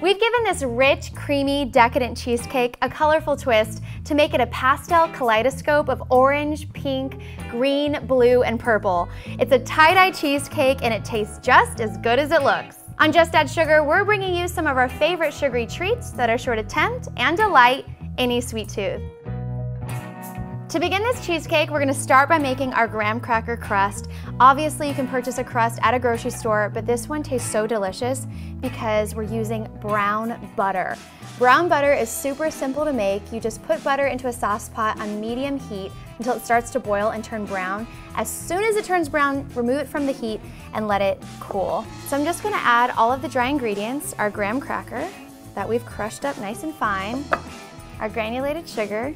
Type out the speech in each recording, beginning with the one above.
We've given this rich, creamy, decadent cheesecake a colorful twist to make it a pastel kaleidoscope of orange, pink, green, blue, and purple. It's a tie-dye cheesecake and it tastes just as good as it looks. On Just Add Sugar, we're bringing you some of our favorite sugary treats that are sure to tempt and delight any sweet tooth. To begin this cheesecake, we're gonna start by making our graham cracker crust. Obviously, you can purchase a crust at a grocery store, but this one tastes so delicious because we're using brown butter. Brown butter is super simple to make. You just put butter into a sauce pot on medium heat until it starts to boil and turn brown. As soon as it turns brown, remove it from the heat and let it cool. So I'm just gonna add all of the dry ingredients, our graham cracker that we've crushed up nice and fine, our granulated sugar,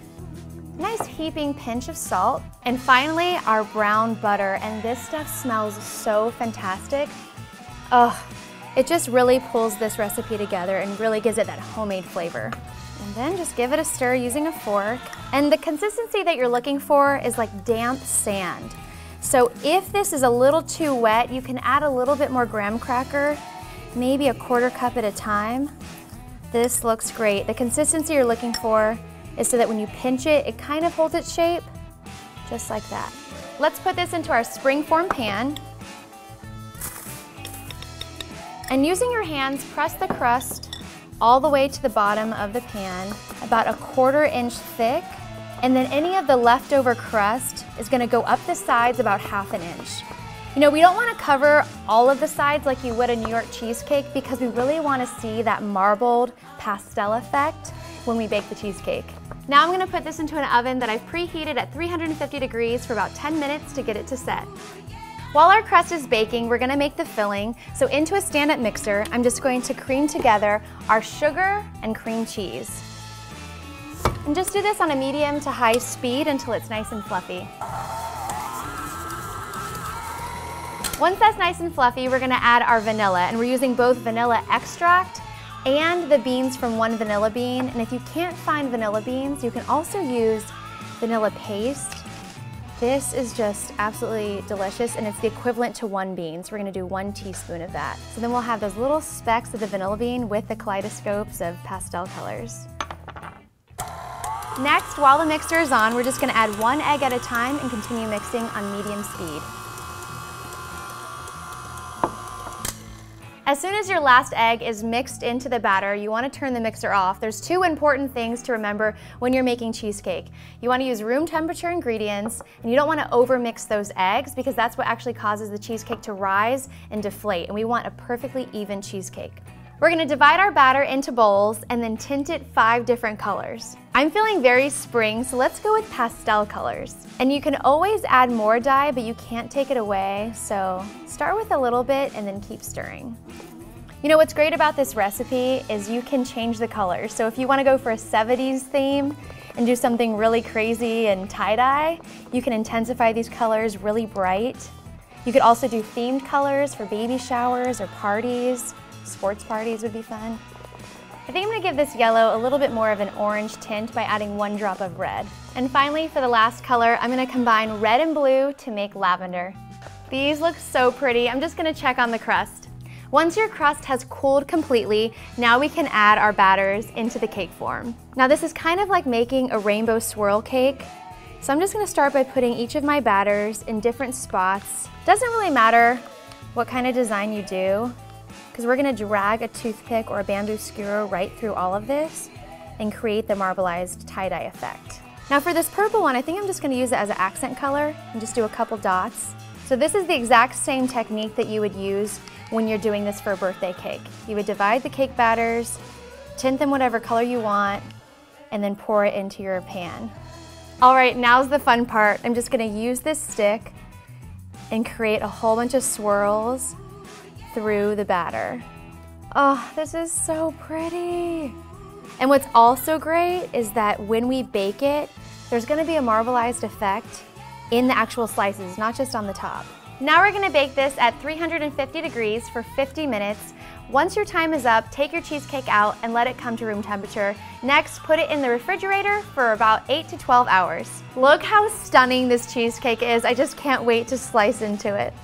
nice heaping pinch of salt, and finally our brown butter. And this stuff smells so fantastic. Oh, it just really pulls this recipe together and really gives it that homemade flavor. And then just give it a stir using a fork. And the consistency that you're looking for is like damp sand. So if this is a little too wet, you can add a little bit more graham cracker, maybe a quarter cup at a time. This looks great. The consistency you're looking for is so that when you pinch it, it kind of holds its shape, just like that. Let's put this into our springform pan. And using your hands, press the crust all the way to the bottom of the pan, about a 1/4 inch thick, and then any of the leftover crust is gonna go up the sides about 1/2 inch. You know, we don't wanna cover all of the sides like you would a New York cheesecake because we really wanna see that marbled pastel effect when we bake the cheesecake. Now I'm gonna put this into an oven that I've preheated at 350 degrees for about 10 minutes to get it to set. While our crust is baking, we're gonna make the filling. So into a stand-up mixer, I'm just going to cream together our sugar and cream cheese. And just do this on a medium to high speed until it's nice and fluffy. Once that's nice and fluffy, we're gonna add our vanilla, and we're using both vanilla extract and the beans from one vanilla bean. And if you can't find vanilla beans, you can also use vanilla paste. This is just absolutely delicious, and it's the equivalent to 1 bean. So we're gonna do 1 teaspoon of that. So then we'll have those little specks of the vanilla bean with the kaleidoscopes of pastel colors. Next, while the mixer is on, we're just gonna add 1 egg at a time and continue mixing on medium speed. As soon as your last egg is mixed into the batter, you want to turn the mixer off. There's 2 important things to remember when you're making cheesecake. You want to use room temperature ingredients, and you don't want to overmix those eggs because that's what actually causes the cheesecake to rise and deflate, and we want a perfectly even cheesecake. We're going to divide our batter into bowls and then tint it 5 different colors. I'm feeling very spring, so let's go with pastel colors. And you can always add more dye, but you can't take it away, so start with a little bit and then keep stirring. You know what's great about this recipe is you can change the colors. So if you want to go for a 70s theme and do something really crazy and tie-dye, you can intensify these colors really bright. You could also do themed colors for baby showers or parties. Sports parties would be fun. I think I'm gonna give this yellow a little bit more of an orange tint by adding 1 drop of red. And finally, for the last color, I'm gonna combine red and blue to make lavender. These look so pretty. I'm just gonna check on the crust. Once your crust has cooled completely, now we can add our batters into the cake form. Now this is kind of like making a rainbow swirl cake. So I'm just gonna start by putting each of my batters in different spots. Doesn't really matter what kind of design you do, because we're gonna drag a toothpick or a bamboo skewer right through all of this and create the marbleized tie-dye effect. Now for this purple one, I think I'm just gonna use it as an accent color and just do a couple dots. So this is the exact same technique that you would use when you're doing this for a birthday cake. You would divide the cake batters, tint them whatever color you want, and then pour it into your pan. All right, now's the fun part. I'm just gonna use this stick and create a whole bunch of swirls through the batter. Oh, this is so pretty. And what's also great is that when we bake it, there's gonna be a marbleized effect in the actual slices, not just on the top. Now we're gonna bake this at 350 degrees for 50 minutes. Once your time is up, take your cheesecake out and let it come to room temperature. Next, put it in the refrigerator for about 8 to 12 hours. Look how stunning this cheesecake is. I just can't wait to slice into it.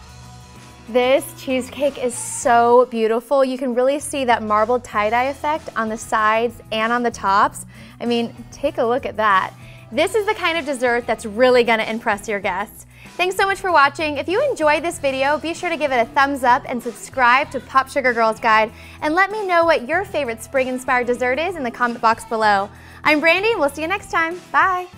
This cheesecake is so beautiful. You can really see that marbled tie-dye effect on the sides and on the tops. I mean, take a look at that. This is the kind of dessert that's really gonna impress your guests. Thanks so much for watching. If you enjoyed this video, be sure to give it a thumbs up and subscribe to Popsugar Girls Guide, and let me know what your favorite spring-inspired dessert is in the comment box below. I'm Brandi, and we'll see you next time. Bye.